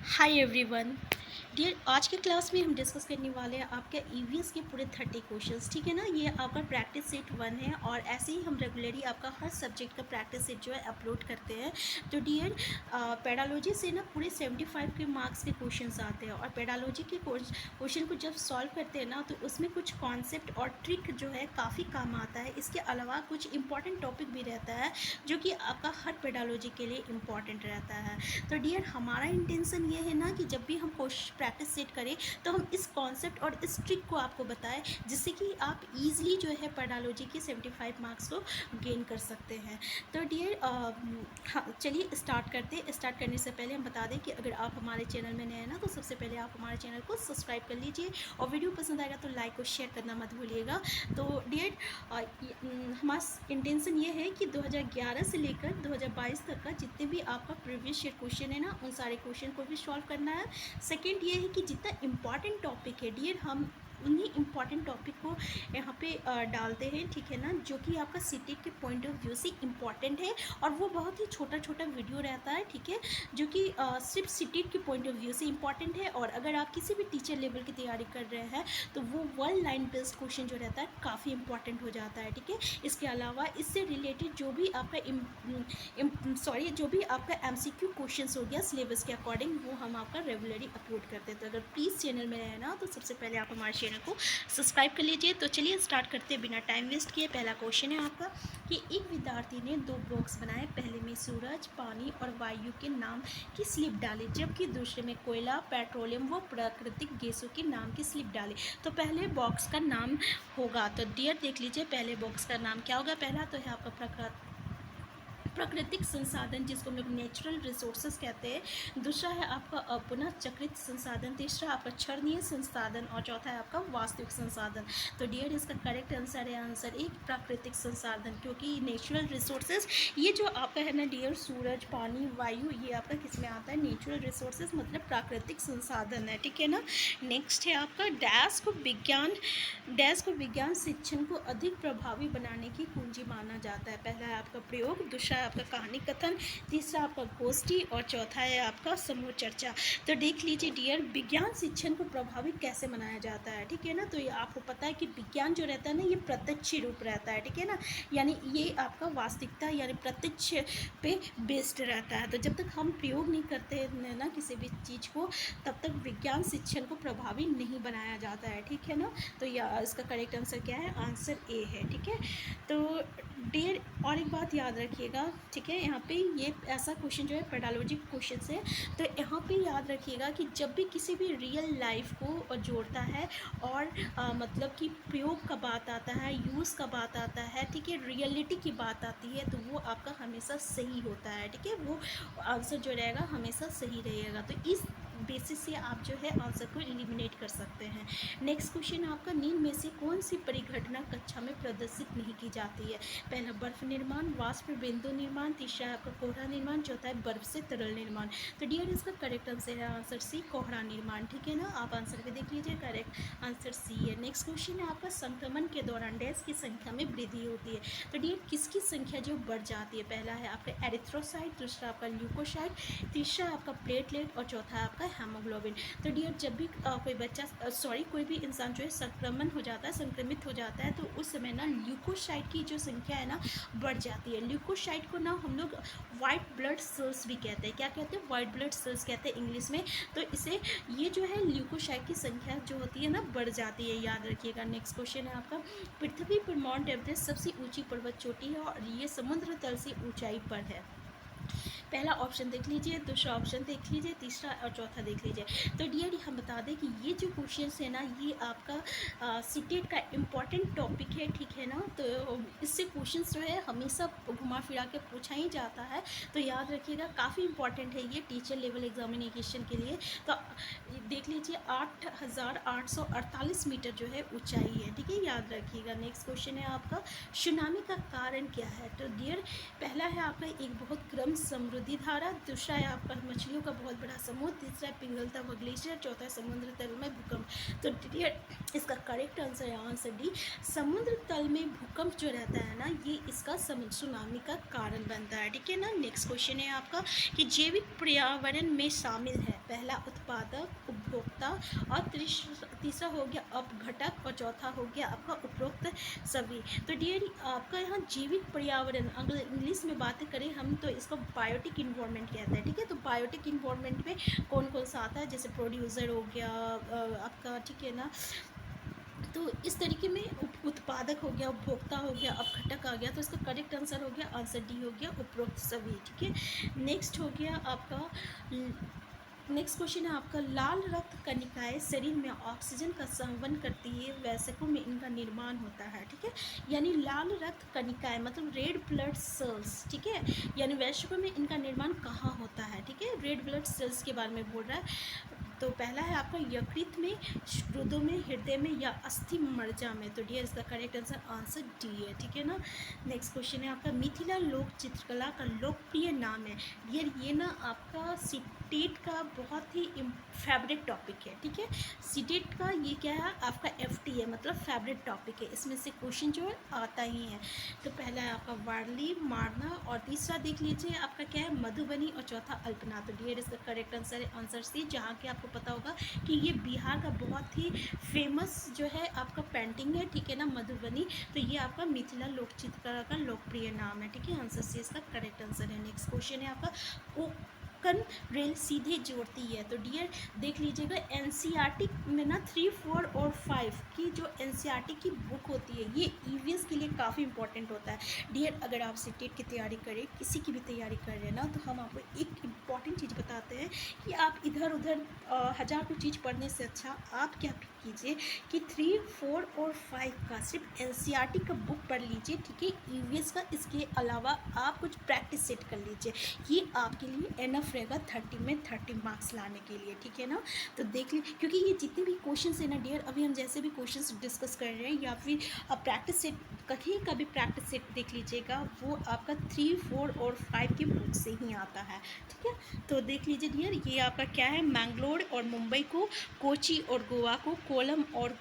Hi everyone dear, आज के class में हम डिस्कस करने वाले हैं आपके ईवीएस के पूरे 30 क्वेश्चंस। ठीक है ना। ये आपका प्रैक्टिस सेट 1 है और ऐसे ही हम रेगुलरली आपका हर सब्जेक्ट का प्रैक्टिस सेट जो है अपलोड करते हैं। तो डियर, पेडालॉजी से ना पूरे 75 के मार्क्स के क्वेश्चंस आते हैं और पेडालॉजी के क्वेश्चन को जब सॉल्व करते हैं ना तो उसमें कुछ कॉन्सेप्ट और ट्रिक जो है काफ़ी काम आता है। इसके अलावा कुछ इंपॉर्टेंट टॉपिक भी रहता है जो कि आपका हर पेडालॉजी के लिए इम्पॉर्टेंट रहता है। तो डियर, हमारा इंटेंशन ये है ना कि जब भी हम प्रैक्टिस सेट करें तो हम इस कॉन्सेप्ट और इस ट्रिक को आपको बताएं जिससे कि आप इजीली जो है पेडालॉजी के 75 मार्क्स को गेन कर सकते हैं। तो डियर, हाँ चलिए स्टार्ट करते हैं। स्टार्ट करने से पहले हम बता दें कि अगर आप हमारे चैनल में नए हैं ना तो सबसे पहले आप हमारे चैनल को सब्सक्राइब कर लीजिए और वीडियो पसंद आएगा तो लाइक और शेयर करना मत भूलिएगा। तो डियर, हमारा इंटेंशन ये है कि 2011 से लेकर 2022 तक का जितने भी आपका प्रीवियस ईयर क्वेश्चन है ना उन सारे क्वेश्चन को भी सॉल्व करना है। सेकंड ये है कि जितना इम्पॉर्टेंट टॉपिक है डियर, हम उन्हीं इम्पॉर्टेंट टॉपिक को यहाँ पे डालते हैं। ठीक है ना, जो कि आपका सीटेट के पॉइंट ऑफ व्यू से इम्पॉर्टेंट है और वो बहुत ही छोटा छोटा वीडियो रहता है। ठीक है, जो कि सिर्फ सीटेट के पॉइंट ऑफ व्यू से इम्पॉर्टेंट है और अगर आप किसी भी टीचर लेवल की तैयारी कर रहे हैं तो वो 1 लाइन बेस्ड क्वेश्चन जो रहता है काफ़ी इंपॉर्टेंट हो जाता है। ठीक है, इसके अलावा इससे रिलेटेड जो भी आपका जो भी आपका MCQ क्वेश्चंस हो गया सिलेबस के अकॉर्डिंग वो हम आपका रेगुलरली अपलोड करते हैं। तो अगर प्लीज़ चैनल में रहे ना तो सबसे पहले आप हमारे चैनल को सब्सक्राइब कर लीजिए। तो चलिए स्टार्ट करते हैं बिना टाइम वेस्ट किए। पहला क्वेश्चन है आपका कि एक विद्यार्थी ने 2 बॉक्स बनाए, पहले में सूरज, पानी और वायु के नाम की स्लिप डाली जबकि दूसरे में कोयला, पेट्रोलियम व प्राकृतिक गैसों के नाम की स्लिप डाली। तो पहले बॉक्स का नाम होगा, तो डियर देख लीजिए पहले बॉक्स का नाम क्या होगा। पहला तो है आपका प्राकृतिक संसाधन जिसको हम लोग नेचुरल रिसोर्सेज कहते हैं। दूसरा है आपका पुनः चक्रित संसाधन, तीसरा आपका क्षरणीय संसाधन और चौथा है आपका वास्तविक संसाधन। तो डियर, इसका करेक्ट आंसर है आंसर एक प्राकृतिक संसाधन, क्योंकि नेचुरल रिसोर्सेज ये जो आपका है ना डियर, सूरज, पानी, वायु, ये आपका किस में आता है, नेचुरल रिसोर्सेज मतलब प्राकृतिक संसाधन है। ठीक है ना। नेक्स्ट है आपका डैश को विज्ञान शिक्षण को अधिक प्रभावी बनाने की कुंजी माना जाता है। पहला है आपका प्रयोग, दूसरा है आपका कहानी कथन, तीसरा आपका गोष्ठी और चौथा है आपका समूह चर्चा। तो देख लीजिए डियर, विज्ञान शिक्षण को प्रभावी कैसे बनाया जाता है। ठीक है ना, तो ये आपको पता है कि विज्ञान जो रहता है ना ये प्रत्यक्ष रूप रहता है। ठीक है ना, यानी ये आपका वास्तविकता यानी प्रत्यक्ष पे बेस्ड रहता है। तो जब तक हम प्रयोग नहीं करते हैं ना किसी भी चीज़ को तब तक विज्ञान शिक्षण को प्रभावी नहीं बनाया जाता है। ठीक है ना, तो इसका करेक्ट आंसर क्या है, आंसर ए है। ठीक है, तो डियर और एक बात याद रखिएगा। ठीक है, यहाँ पे ये ऐसा क्वेश्चन जो है पेडालॉजी क्वेश्चन है, तो यहाँ पे याद रखिएगा कि जब भी किसी भी रियल लाइफ को जोड़ता है और मतलब कि प्रयोग का बात आता है, यूज़ का बात आता है, ठीक है, रियलिटी की बात आती है तो वो आपका हमेशा सही होता है। ठीक है, वो आंसर जो रहेगा हमेशा सही रहेगा। तो इस बेसिस से आप जो है आंसर को एलिमिनेट कर सकते हैं। नेक्स्ट क्वेश्चन आपका, नींद में से कौन सी परिघटना कक्षा में प्रदर्शित नहीं की जाती है। पहला बर्फ निर्माण, वाष्प बिंदु निर्माण, तीसरा आपका कोहरा निर्माण, चौथा है बर्फ से तरल निर्माण। तो डियर, इसका करेक्ट आंसर है आंसर सी, कोहरा निर्माण। ठीक है ना, आप आंसर पे देख लीजिए, करेक्ट आंसर सी है। नेक्स्ट क्वेश्चन है आपका, संक्रमण के दौरान डैश की संख्या में वृद्धि होती है। तो डियर, किसकी संख्या जो बढ़ जाती है। पहला है आपका एरिथ्रोसाइट, दूसरा आपका ल्यूकोसाइट, तीसरा आपका प्लेटलेट और चौथा आपका हेमोग्लोबिन। तो डियर, जब भी कोई बच्चा कोई भी इंसान जो है संक्रमित हो जाता है तो उस समय ना ल्यूकोसाइट की जो संख्या है ना बढ़ जाती है। ल्यूकोसाइट को ना हम लोग वाइट ब्लड सेल्स भी कहते हैं। क्या कहते हैं, वाइट ब्लड सेल्स कहते हैं इंग्लिश में। तो इसे ये जो है ल्यूकोसाइट की संख्या जो होती है ना बढ़ जाती है, याद रखिएगा। नेक्स्ट क्वेश्चन है आपका, पृथ्वी पर माउंट एवरेस्ट सबसे ऊंची पर्वत चोटी है और ये समुद्र तल से ऊंचाई पर है। पहला ऑप्शन देख लीजिए, दूसरा ऑप्शन देख लीजिए, तीसरा और चौथा देख लीजिए। तो डियर, हम बता दें कि ये जो क्वेश्चन है ना ये आपका सीटेट का इम्पॉर्टेंट टॉपिक है। ठीक है ना, तो इससे क्वेश्चन जो है हमेशा घुमा फिरा के पूछा ही जाता है। तो याद रखिएगा काफ़ी इंपॉर्टेंट है ये टीचर लेवल एग्जामिनेशन के लिए। तो देख लीजिए 8,848 मीटर जो है ऊंचाई है। ठीक है, याद रखिएगा। नेक्स्ट क्वेश्चन है आपका, सुनामी का कारण क्या है। तो डियर, पहला है आपका एक बहुत क्रम समृद्ध नदी धारा, दूसरा है आपका मछलियों का बहुत बड़ा समुद्र, तीसरा है पिघलता हुआ ग्लेशियर, चौथा है समुद्र तल में भूकंप। तो डियर इसका करेक्ट आंसर है आंसर डी, समुद्र तल में भूकंप जो रहता है ना, ये इसका सुनामी का कारण बनता है। ठीक है ना। नेक्स्ट क्वेश्चन है आपका कि जैविक पर्यावरण में शामिल है, पहला उत्पादक, उपभोक्ता, और तीसरा हो गया अपघटक, और चौथा हो गया आपका उपरोक्त सभी। तो डियर आपका यहाँ जैविक पर्यावरण, अगर इंग्लिश में बातें करें हम तो इसको बायोटिक इन्वायरमेंट कहते हैं। ठीक है। तो बायोटिक इन्वायरमेंट में कौन कौन सा आता है, जैसे प्रोड्यूसर हो गया आपका, ठीक है ना। तो इस तरीके में उत्पादक हो गया, उपभोक्ता हो गया, अपघटक आ गया। तो इसका करेक्ट आंसर हो गया आंसर डी हो गया उपरोक्त सभी। ठीक है। नेक्स्ट हो गया आपका, नेक्स्ट क्वेश्चन है आपका, लाल रक्त कणिकाएं शरीर में ऑक्सीजन का संवहन करती है, वयस्कों में इनका निर्माण होता है। ठीक है। यानी लाल रक्त कणिकाएं मतलब रेड ब्लड सेल्स। ठीक है। यानी वयस्कों में इनका निर्माण कहाँ होता है। ठीक है। रेड ब्लड सेल्स के बारे में बोल रहा है। तो पहला है आपका यकृत में, गुर्दों में, हृदय में, या अस्थि मज्जा में। तो डियर इसका करेक्ट आंसर आंसर डी है। ठीक है ना। नेक्स्ट क्वेश्चन है आपका, मिथिला लोक चित्रकला का लोकप्रिय नाम है। डियर ये ना आपका सीटेट का बहुत ही फेवरेट टॉपिक है। ठीक है। सीटेट का ये क्या है आपका एफटी है, मतलब फेवरेट टॉपिक है, इसमें से क्वेश्चन जो है आता ही है। तो पहला है आपका वारली, मारना, और तीसरा देख लीजिए आपका क्या है मधुबनी, और चौथा अल्पना। तो डियर इसका करेक्ट आंसर है आंसर सी, जहाँ के आपको पता होगा कि ये बिहार का बहुत ही फेमस जो है आपका पेंटिंग है। ठीक है ना, मधुबनी। तो ये आपका मिथिला लोक चित्रकला का लोकप्रिय नाम है। ठीक है। आंसर सी इसका करेक्ट आंसर है। नेक्स्ट क्वेश्चन है आपका, कोंकण रेल सीधे जोड़ती है। तो डियर देख लीजिएगा एनसीईआरटी में ना 3, 4 और 5 की जो एनसीईआरटी की बुक होती है, ये ईवीएस के लिए काफ़ी इंपॉर्टेंट होता है। डियर अगर आप सीटेट की तैयारी करें, किसी की भी तैयारी कर रहे हैं ना, तो हम आपको एक इम्पॉर्टेंट चीज़ बताते हैं कि आप इधर उधर हज़ार कुछ चीज़ पढ़ने से अच्छा आप क्या कीजिए कि 3, 4 और 5 का सिर्फ एनसीईआरटी का बुक पढ़ लीजिए। ठीक है। ईवीएस का इसके अलावा आप कुछ प्रैक्टिस सेट कर लीजिए, ये आपके लिए एनफ रहेगा 30 में 30 मार्क्स लाने के लिए। ठीक है ना। तो देख ली, क्योंकि ये जितने भी क्वेश्चन है ना डियर, अभी हम जैसे भी क्वेश्चन डिस्कस कर रहे हैं, या फिर आप प्रैक्टिस सेट कहीं का भी प्रैक्टिस सेट देख लीजिएगा, वो आपका 3, 4 और 5 की बुक से ही आता है। ठीक है। तो देख लीजिए डियर, ये आपका क्या है, मैंगलोर और मुंबई को, कोची और गोवा को, कोलम और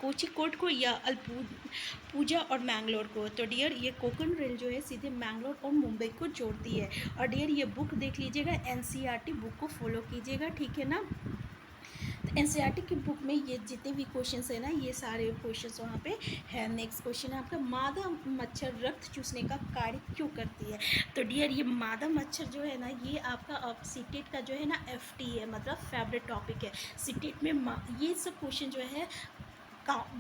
कोचिकोड को, या पूजा और मैंगलोर को। तो डियर ये कोंकण रेल जो है सीधे मैंगलोर और मुंबई को जोड़ती है। और डियर ये बुक देख लीजिएगा, एनसीईआरटी बुक को फॉलो कीजिएगा। ठीक है ना। तो एनसीईआरटी की बुक में ये जितने भी क्वेश्चंस है ना, ये सारे क्वेश्चंस वहाँ पे है। नेक्स्ट क्वेश्चन है आपका, मादा मच्छर रक्त चूसने का कार्य क्यों करती है। तो डियर ये मादा मच्छर जो है ना, ये आपका सीटेट का जो है ना एफटी है, मतलब फेवरेट टॉपिक है सीटेट में। ये सब क्वेश्चन जो है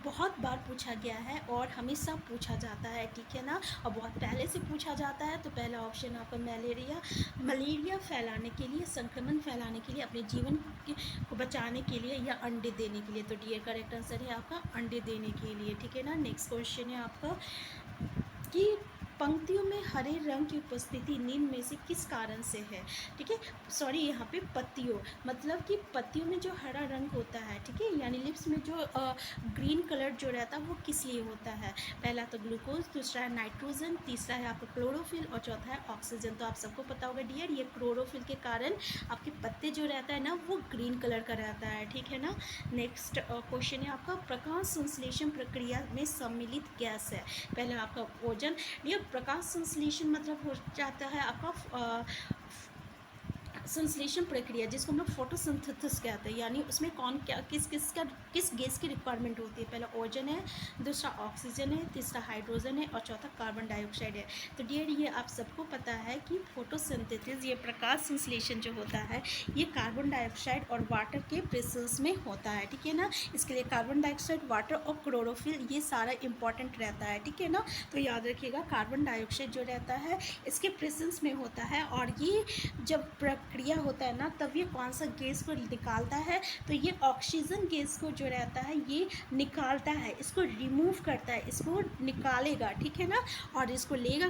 बहुत बार पूछा गया है और हमेशा पूछा जाता है। ठीक है ना। और बहुत पहले से पूछा जाता है। तो पहला ऑप्शन आपका मलेरिया फैलाने के लिए, संक्रमण फैलाने के लिए, अपने जीवन को बचाने के लिए, या अंडे देने के लिए। तो डी करेक्ट आंसर है आपका अंडे देने के लिए। ठीक है ना। नेक्स्ट क्वेश्चन है आपका कि पंक्तियों में हरे रंग की उपस्थिति निम्न में से किस कारण से है। ठीक है। सॉरी, यहाँ पे पत्तियों, मतलब कि पत्तियों में जो हरा रंग होता है, ठीक है, यानी लिप्स में जो ग्रीन कलर जो रहता है वो किस लिए होता है। पहला तो ग्लूकोज, दूसरा है नाइट्रोजन, तीसरा है आपका क्लोरोफिल, और चौथा है ऑक्सीजन। तो आप सबको पता होगा डियर, ये क्लोरोफिल के कारण आपके पत्ते जो रहता है ना, वो ग्रीन कलर का रहता है। ठीक है ना। नेक्स्ट क्वेश्चन है आपका, प्रकाश संश्लेषण प्रक्रिया में सम्मिलित गैस है। पहला आपका ओजोन। ये प्रकाश संश्लेषण मतलब हो जाता है आपका संश्लेषण प्रक्रिया, जिसको हम लोग फोटोसिंथेसिस कहते हैं, यानी उसमें कौन क्या किस गैस की रिक्वायरमेंट होती है। पहला ओजोन है, दूसरा ऑक्सीजन है, तीसरा हाइड्रोजन है, और चौथा कार्बन डाइऑक्साइड है। तो डियर ये आप सबको पता है कि फोटोसिंथेसिस, ये प्रकाश संश्लेषण जो होता है, ये कार्बन डाइऑक्साइड और वाटर के प्रेजेंस में होता है। ठीक है ना। इसके लिए कार्बन डाइऑक्साइड, वाटर और क्लोरोफिल ये सारा इंपॉर्टेंट रहता है। ठीक है ना। तो याद रखिएगा, कार्बन डाइऑक्साइड जो रहता है इसके प्रेजेंस में होता है, और ये जब प्रक्रिया होता है ना, तब ये कौन सा गैस को निकालता है, तो ये ऑक्सीजन गैस को जो रहता है ये निकालता है, इसको रिमूव करता है, इसको निकालेगा। ठीक है ना। और इसको लेगा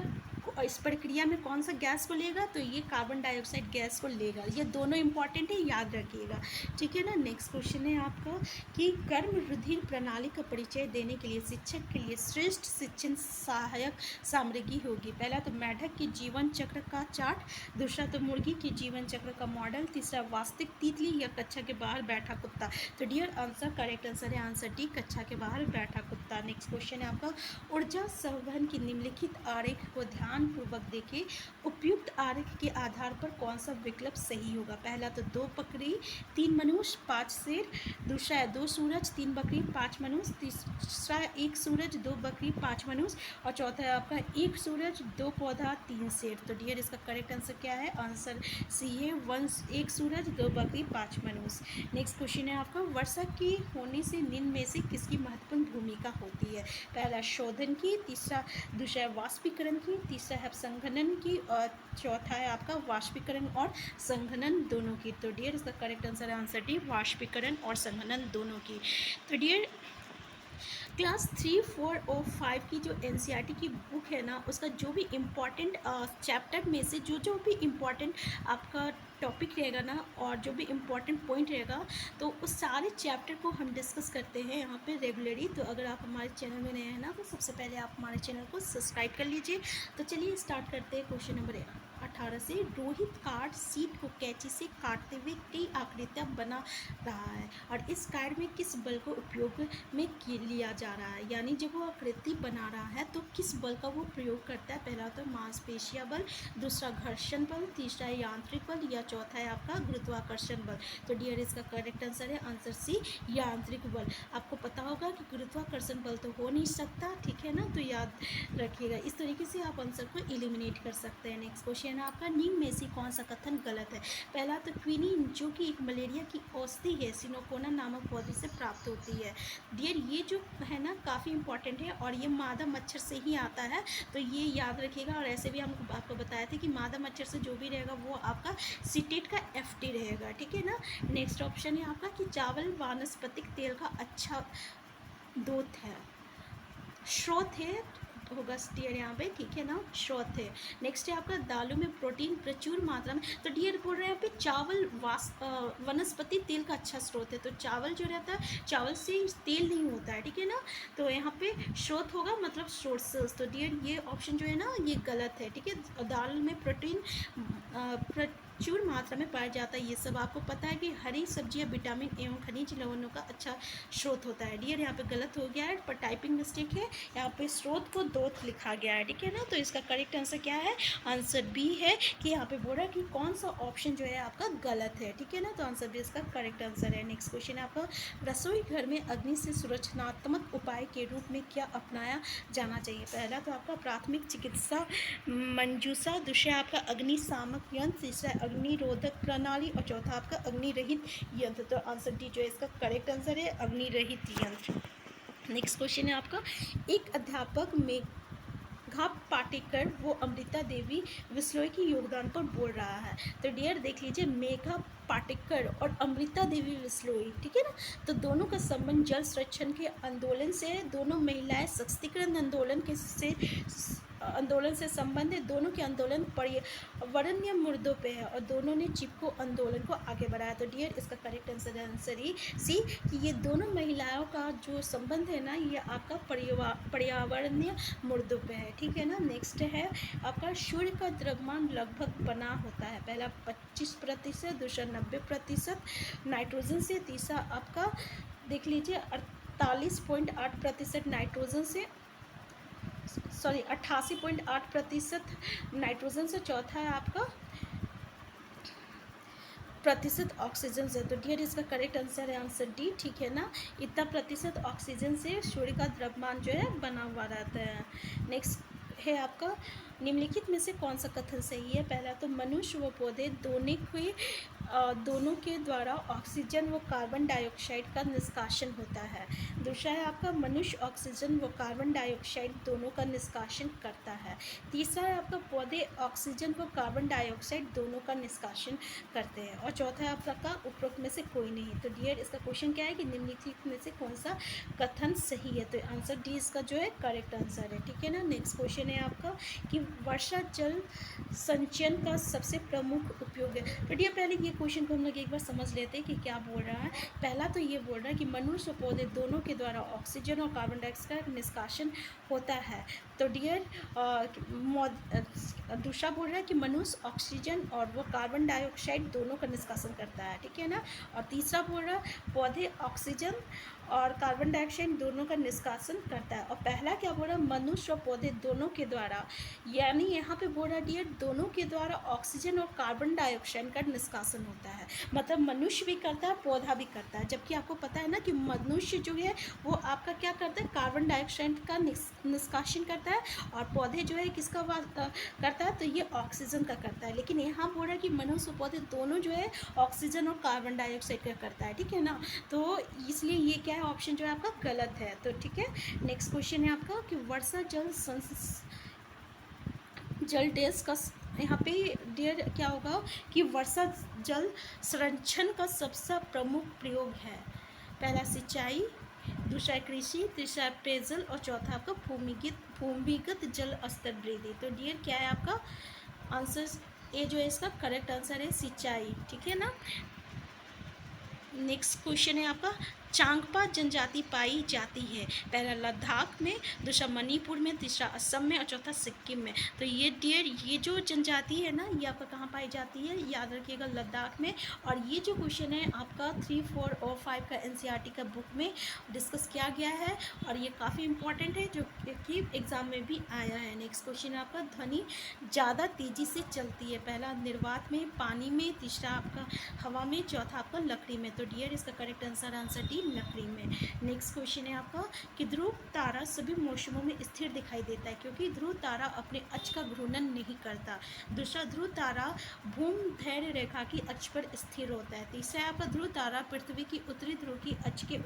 और इस प्रक्रिया में कौन सा गैस को लेगा, तो ये कार्बन डाइऑक्साइड गैस को लेगा। ये दोनों इंपॉर्टेंट है, याद रखिएगा, ठीक है ना। नेक्स्ट क्वेश्चन है आपका कि कर्म रुधिर प्रणाली का परिचय देने के लिए शिक्षक के लिए श्रेष्ठ शिक्षण सहायक सामग्री होगी। पहला तो मेढक के जीवन चक्र का चार्ट, दूसरा तो मुर्गी के जीवन चक्र का मॉडल, तीसरा वास्तविक तितली या कक्षा के बाहर बैठा कुत्ता। तो डियर आंसर, करेक्ट आंसर है आंसर डी, कक्षा के बाहर बैठा कुत्ता। नेक्स्ट क्वेश्चन है आपका ऊर्जा संवहन की निम्नलिखित आरेख को ध्यानपूर्वक देखें, उपयुक्त आरेख के आधार पर कौन सा विकल्प सही होगा। पहला तो 2 बकरी 3 मनुष्य 5 शेर, दूसरा है 2 सूरज 3 बकरी 5 मनुष्य, तीसरा 1 सूरज 2 बकरी 5 मनुष्य, और चौथा है आपका 1 सूरज 2 पौधा 3 शेर। तो डियर इसका करेक्ट आंसर क्या है, आंसर सी है 1 सूरज 2 बकरी 5 मनुष्य। नेक्स्ट क्वेश्चन है आपका वर्षा की होने से निम्न में से किसकी महत्वपूर्ण भूमिका होती है। पहला शोधन की, दूसरा है वाष्पीकरण की, तीसरा है संघनन की, और चौथा है आपका वाष्पीकरण और संघनन दोनों की। तो डियर इसका करेक्ट आंसर है आंसर डी, वाष्पीकरण और संघनन दोनों की। तो डियर क्लास 3, 4 और 5 की जो NCERT की बुक है ना, उसका जो भी इम्पॉर्टेंट चैप्टर में से जो भी इम्पॉर्टेंट आपका टॉपिक रहेगा ना, और जो भी इम्पॉर्टेंट पॉइंट रहेगा, तो उस सारे चैप्टर को हम डिस्कस करते हैं यहाँ पे रेगुलरली। तो अगर आप हमारे चैनल में नए हैं ना, तो सबसे पहले आप हमारे चैनल को सब्सक्राइब कर लीजिए। तो चलिए स्टार्ट करते हैं क्वेश्चन नंबर 18 से। रोहित कार्ड सीट को कैंची से काटते हुए कई आकृतियाँ बना रहा है, और इस कार्ड में किस बल को उपयोग में लिया जा रहा है। यानी जब वो आकृति बना रहा है तो किस बल का वो प्रयोग करता है। पहला तो मांसपेशिया बल, दूसरा घर्षण बल, तीसरा है यांत्रिक बल, या चौथा है आपका गुरुत्वाकर्षण बल। तो डियर इसका करेक्ट आंसर है आंसर सी, यांत्रिक बल। आपको पता होगा कि गुरुत्वाकर्षण बल तो हो नहीं सकता, ठीक है ना, तो याद रखिएगा। इस तरीके से आप आंसर को एलिमिनेट कर सकते हैं। नेक्स्ट क्वेश्चन है आपका निम्न में से कौन सा कथन गलत है। पहला तो क्विनीन जो कि एक मलेरिया की औषधि है, सिनोकोना नामक पौधे से प्राप्त होती है। डियर ये जो है ना काफ़ी इंपॉर्टेंट है, और ये मादा मच्छर से ही आता है, तो ये याद रखिएगा। और ऐसे भी हम आपको बताए थे कि मादा मच्छर से जो भी रहेगा वो आपका सीटेट का FT रहेगा, ठीक है ना। नेक्स्ट ऑप्शन है आपका कि चावल वानस्पतिक तेल का अच्छा स्रोत है, होगा डियर यहाँ पे, ठीक है ना, स्रोत है। नेक्स्ट है आपका दालों में प्रोटीन प्रचुर मात्रा में। तो डियर बोल रहे हैं यहाँ पे चावल वनस्पति तेल का अच्छा स्रोत है। तो चावल जो रहता है, चावल से तेल नहीं होता है, ठीक है ना, तो यहाँ पे स्रोत होगा मतलब सोर्सेस। तो डियर ये ऑप्शन जो है ना ये गलत है, ठीक है। दाल में प्रोटीन प्रचुर मात्रा में पाया जाता है, ये सब आपको पता है कि हरी सब्जियाँ विटामिन एवं खनिज लवणों का अच्छा स्रोत होता है। डियर यहाँ पे गलत हो गया है, पर टाइपिंग मिस्टेक है, यहाँ पे स्रोत को दोत लिखा गया है, ठीक है ना। तो इसका करेक्ट आंसर क्या है, आंसर बी है, कि यहाँ पे बोल रहा है कि कौन सा ऑप्शन जो है आपका गलत है, ठीक है ना। तो आंसर बी इसका करेक्ट आंसर है। नेक्स्ट क्वेश्चन है आपका रसोई घर में अग्नि से सुरक्षात्मक उपाय के रूप में क्या अपनाया जाना चाहिए। पहला तो आपका प्राथमिक चिकित्सा मंजूसा, दूसरा आपका अग्निशामक यंत्र, तीसरा अग्निरोधक प्रणाली, और चौथा आपका अग्नि रहित यंत्र। तो आंसर डी जो है इसका करेक्ट आंसर है, अग्नि रहित यंत्र। नेक्स्ट क्वेश्चन है आपका एक अध्यापक मेघा पाटेकर वो अमृता देवी विश्नोई के योगदान पर बोल रहा है। तो डियर देख लीजिए, मेघा पाटेकर और अमृता देवी विश्नोई, ठीक है ना, तो दोनों का संबंध जल संरक्षण के आंदोलन से, दोनों महिलाएं सशक्तिकरण आंदोलन से संबंध है। दोनों के आंदोलन पर्यावरणीय मुद्दों पे है, और दोनों ने चिपको आंदोलन को आगे बढ़ाया। तो डियर इसका करेक्ट आंसर है आंसर ही सी, कि ये दोनों महिलाओं का जो संबंध है ना ये आपका पर्यावरणीय मुद्दों पे है, ठीक है ना। नेक्स्ट है आपका सूर्य का द्रव्यमान लगभग बना होता है। पहला 25%, दूसरा 90% नाइट्रोजन से, तीसरा आपका देख लीजिए 48.8% नाइट्रोजन से, सॉरी 88.8% नाइट्रोजन से, चौथा है आपका प्रतिशत ऑक्सीजन से। तो डियर इसका करेक्ट आंसर है आंसर डी, ठीक है ना, इतना प्रतिशत ऑक्सीजन से सूर्य का द्रव्यमान जो है बना हुआ रहता है। नेक्स्ट है आपका निम्नलिखित में से कौन सा कथन सही है। पहला तो मनुष्य व पौधे दोनों के दोनों के द्वारा ऑक्सीजन व कार्बन डाइऑक्साइड का निष्कासन होता है। दूसरा है आपका मनुष्य ऑक्सीजन व कार्बन डाइऑक्साइड दोनों का निष्कासन करता है। तीसरा है आपका पौधे ऑक्सीजन व कार्बन डाइऑक्साइड दोनों का निष्कासन करते हैं। और चौथा है आपका उपरोक्त में से कोई नहीं। तो डियर इसका क्वेश्चन क्या है कि निम्नलिखित में से कौन सा कथन सही है। तो आंसर डी इसका जो है करेक्ट आंसर है। ठीक है ना। नेक्स्ट क्वेश्चन है आपका कि वर्षा जल संचयन का सबसे प्रमुख उपयोग है। तो डियर पहले ये क्वेश्चन को हम लोग एक बार समझ लेते हैं कि क्या बोल रहा है। पहला तो ये बोल रहा है कि मनुष्य और पौधे दोनों के द्वारा ऑक्सीजन और कार्बन डाइऑक्साइड का निष्कासन होता है। तो डियर दूसरा बोल रहा है कि मनुष्य ऑक्सीजन और वो कार्बन डाइऑक्साइड दोनों का निष्कासन करता है। ठीक है ना। और तीसरा बोल रहा है पौधे ऑक्सीजन और कार्बन डाइऑक्साइड दोनों का निष्कासन करता है। और पहला क्या बोल रहा है मनुष्य और पौधे दोनों के द्वारा, यानी यहाँ पे बोल रहा है डियर दोनों के द्वारा ऑक्सीजन और कार्बन डाइऑक्साइड का निष्कासन होता है। मतलब मनुष्य भी करता है, पौधा भी करता है। जबकि आपको पता है ना कि मनुष्य जो है वो आपका क्या करता है, कार्बन डाइऑक्साइड का निष्कासन करता है, और पौधे जो है किसका करता है, तो ये ऑक्सीजन का करता है। लेकिन यहाँ बोल रहा है कि मनुष्य और पौधे दोनों जो है ऑक्सीजन और कार्बन डाइऑक्साइड का करता है। ठीक है ना। तो इसलिए ये क्या है, ऑप्शन जो है आपका गलत है। तो ठीक है। नेक्स्ट क्वेश्चन है आपका कि वर्षा जल डेस का यहाँ पे डियर क्या होगा कि वर्षा जल संरक्षण का सबसे प्रमुख प्रयोग है। पहला सिंचाई, दूसरा कृषि, तीसरा पेयजल और चौथा आपका भूमिगत जल स्तर वृद्धि। तो डियर क्या है आपका आंसर, ए जो है इसका करेक्ट आंसर है सिंचाई। ठीक है ना। नेक्स्ट क्वेश्चन है आपका चांगपा जनजाति पाई जाती है। पहला लद्दाख में, दूसरा मणिपुर में, तीसरा असम में और चौथा सिक्किम में। तो ये डियर ये जो जनजाति है ना ये आपका कहाँ पाई जाती है, याद रखिएगा लद्दाख में। और ये जो क्वेश्चन है आपका 3, 4 और 5 का एनसीईआरटी का बुक में डिस्कस किया गया है और ये काफ़ी इंपॉर्टेंट है जो कि एग्जाम में भी आया है। नेक्स्ट क्वेश्चन है आपका ध्वनि ज़्यादा तेज़ी से चलती है। पहला निर्वात में, पानी में, तीसरा आपका हवा में, चौथा आपका लकड़ी में। तो डियर इसका करेक्ट आंसर डी लकड़ी में। नेक्स्ट क्वेश्चन है आपका कि ध्रुव तारा सभी मौसमों में स्थिर दिखाई देता है क्योंकि ध्रुव तारा अपने अक्ष का घूर्णन नहीं करता। दूसरा ध्रुव तारा भूमध्य रेखा की अक्ष पर स्थिर होता है। तीसरा है आपका ध्रुव तारा पृथ्वी की उत्तरी ध्रुव की अक्ष के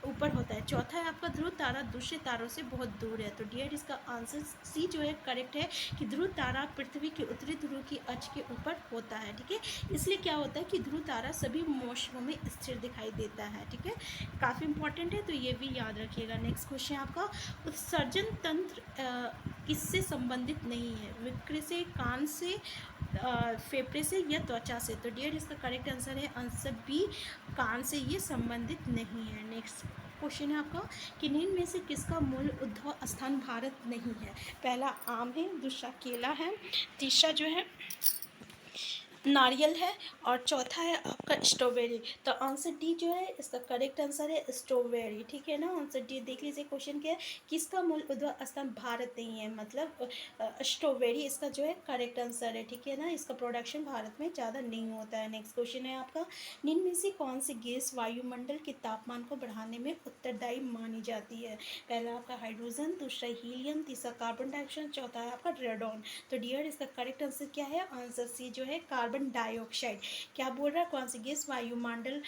ऊपर होता है। चौथा है आपका ध्रुव तारा दूसरे तारों से बहुत दूर है। तो डियर इसका आंसर सी जो है करेक्ट है कि ध्रुव तारा पृथ्वी के उत्तरी ध्रुव की अक्ष के ऊपर होता है। ठीक है। इसलिए क्या होता है कि ध्रुव तारा सभी मौसमों में स्थिर दिखाई देता है। ठीक है। काफ़ी इंपॉर्टेंट है तो ये भी याद रखिएगा। नेक्स्ट क्वेश्चन आपका उत्सर्जन तंत्र किससे संबंधित नहीं है, वृक्क से, कान से, फेफड़े से या त्वचा से। तो डियर इसका करेक्ट आंसर है आंसर बी, कान से ये संबंधित नहीं है। नेक्स्ट क्वेश्चन है आपका कि निम्न में से किसका मूल उद्भव स्थान भारत नहीं है। पहला आम है, दूसरा केला है, तीसरा जो है नारियल है और चौथा है आपका स्ट्रॉबेरी। तो आंसर डी जो है इसका करेक्ट आंसर है स्ट्रॉबेरी। ठीक है ना। आंसर डी देख लीजिए क्वेश्चन क्या है, किसका मूल उद्भव स्थान भारत नहीं है, मतलब स्ट्रॉबेरी इसका जो है करेक्ट आंसर है। ठीक है ना। इसका प्रोडक्शन भारत में ज़्यादा नहीं होता है। नेक्स्ट क्वेश्चन है आपका निम्न में से कौन सी गैस वायुमंडल के तापमान को बढ़ाने में उत्तरदायी मानी जाती है। पहला आपका हाइड्रोजन, दूसरा हीलियम, तीसरा कार्बन डाइऑक्साइड, चौथा है आपका रेडॉन। तो डियर इसका करेक्ट आंसर क्या है, आंसर सी जो है कार्बन डाइऑक्साइड। क्या बोल रहा है, कौन सी गैस वायुमंडल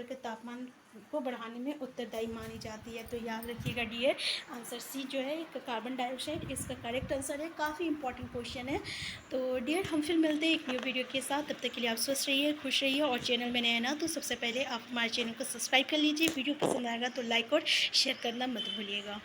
के तापमान को बढ़ाने में उत्तरदायी मानी जाती है। तो याद रखिएगा डियर आंसर सी जो है कार्बन डाइऑक्साइड इसका करेक्ट आंसर है। काफ़ी इंपॉर्टेंट क्वेश्चन है। तो डियर हम फिर मिलते हैं एक न्यू वीडियो के साथ। तब तक के लिए आप स्वस्थ रहिए, खुश रहिए और चैनल में नया ना तो सबसे पहले आप हमारे चैनल को सब्सक्राइब कर लीजिए। वीडियो पसंद आएगा तो लाइक और शेयर करना मत भूलिएगा।